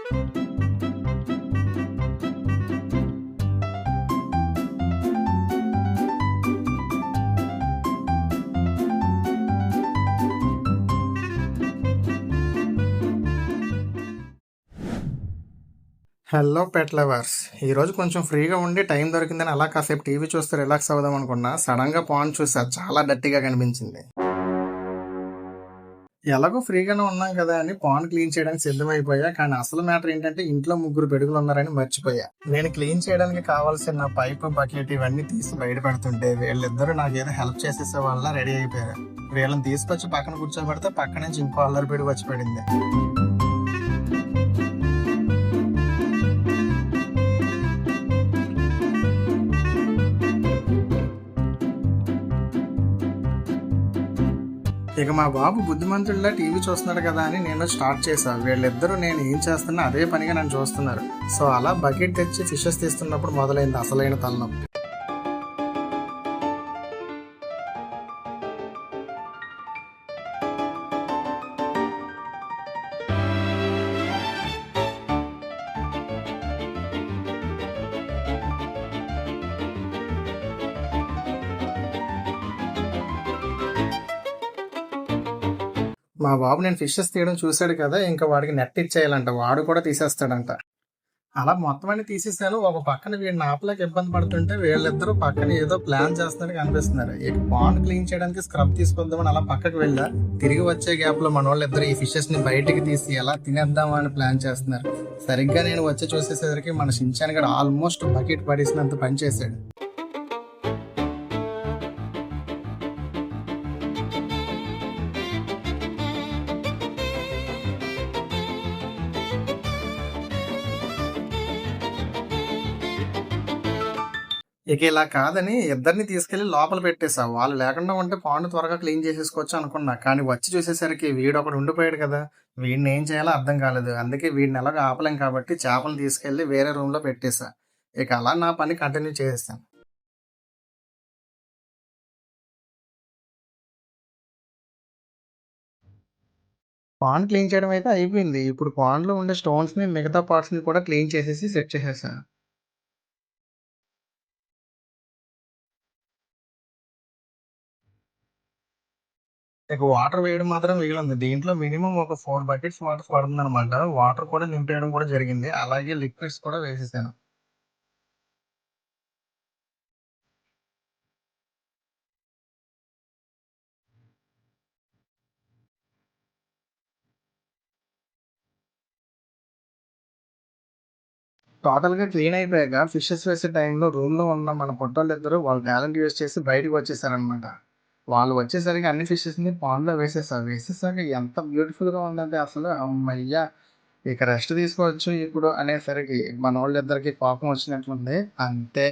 Hello pet lovers. ఈరోజు కొంచెం ఫ్రీగా ఉండి టైం దొరికిందని అలా కాసేపు టీవీ చూస్తే రిలాక్స్ అవుదాం అనుకున్నా. సడన్గా పాన్ చూసా, చాలా డర్టీగా కనిపించింది. ఎలాగో ఫ్రీగానే ఉన్నాం కదా అని పాన్ క్లీన్ చేయడానికి సిద్ధమైపోయా. కానీ అసలు మ్యాటర్ ఏంటంటే ఇంట్లో ముగ్గురు పెడుగులు ఉన్నారని మర్చిపోయా. నేను క్లీన్ చేయడానికి కావాల్సిన పైపు, బకెట్ ఇవన్నీ తీసి బయట పెడుతుంటే వీళ్ళిద్దరూ నాకు ఏదో హెల్ప్ చేసేసే వాళ్ళ రెడీ అయిపోయారు. వీళ్ళని తీసుకొచ్చి పక్కన కూర్చోబెడితే పక్క నుంచి ఇంకో అల్లరి పెడుగు వచ్చి పడింది. ఇక మా బాబు బుద్ధిమంతుడిలా టీవీ చూస్తున్నాడు కదా అని నేను స్టార్ట్ చేశా. వీళ్ళిద్దరూ నేను ఏం చేస్తున్నా అదే పనిగా నన్ను చూస్తున్నారు. సో అలా బకెట్ తెచ్చి ఫిషెస్ తీస్తున్నప్పుడు మొదలైంది అసలైన తలనొప్పి. మా బాబు నేను ఫిషెస్ తీయడం చూశాడు కదా, ఇంకా వాడికి నెట్ ఇచ్చేయాలంట. వాడు కూడా తీసేస్తాడంట. అలా మొత్తం అన్ని తీసేసాను. ఒక పక్కన వీడిని ఆపలేక ఇబ్బంది పడుతుంటే వీళ్ళిద్దరూ పక్కన ఏదో ప్లాన్ చేస్తున్నట్టు కనిపిస్తున్నారు. ఇక పాండ్ క్లీన్ చేయడానికి స్క్రబ్ తీసుకొద్దామని అలా పక్కకు వెళ్ళా. తిరిగి వచ్చే గ్యాప్ లో మన వాళ్ళిద్దరు ఈ ఫిషెస్ ని బయటికి తీసి ఎలా తినేద్దామా అని ప్లాన్ చేస్తున్నారు. సరిగ్గా నేను వచ్చి చూసేసరికి మన షించాన్ గడు ఆల్మోస్ట్ బకెట్ పడేసినంత పని చేశాడు. ఇక ఇలా కాదని ఇద్దరిని తీసుకెళ్లి లోపల పెట్టేసా. వాళ్ళు లేకుండా ఉంటే పాండ్ త్వరగా క్లీన్ చేసేసుకోవచ్చు అనుకున్నా. కానీ వచ్చి చూసేసరికి వీడు ఒకడు ఉండిపోయాడు కదా. వీడిని ఏం చేయాలో అర్థం కాలేదు. అందుకే వీడిని ఎలాగో ఆపలేం కాబట్టి చేపలు తీసుకెళ్లి వేరే రూమ్ లో పెట్టేశా. ఇక అలా నా పని కంటిన్యూ చేసేసాను. పాండ్ క్లీన్ చేయడం అయితే అయిపోయింది. ఇప్పుడు పాండ్ లో ఉండే స్టోన్స్ ని, మిగతా పార్ట్స్ ని కూడా క్లీన్ చేసేసి సెట్ చేసేసా. ఇక వాటర్ వేయడం మాత్రం మిగిలింది. దీంట్లో మినిమం ఒక 4 బకెట్స్ వాటర్ పడుతుందనమాట. వాటర్ కూడా నింపేయడం కూడా జరిగింది. అలాగే లిక్విడ్స్ కూడా వేసేసాను. టోటల్‌గా క్లీన్ అయిపోయాక ఫిషెస్ వేసే టైంలో రూమ్‌లో ఉన్న మన పొట్టోళ్ళిద్దరూ వాళ్ళ టాలెంట్ యూజ్ చేసి బయటకి వచ్చేసారనమాట. వాళ్ళు వచ్చేసరికి అన్ని ఫిషెస్‌ని పాండ్‌లో వేసేసా. వేసేసాక ఎంత బ్యూటిఫుల్‌గా ఉందంటే అసలు హమ్మయ్య! ఇక రెస్ట్ తీసుకోవచ్చు ఇప్పుడు అనేసరికి మనోళ్ళిద్దరికీ కోపం వచ్చినట్లుంది. అంతే.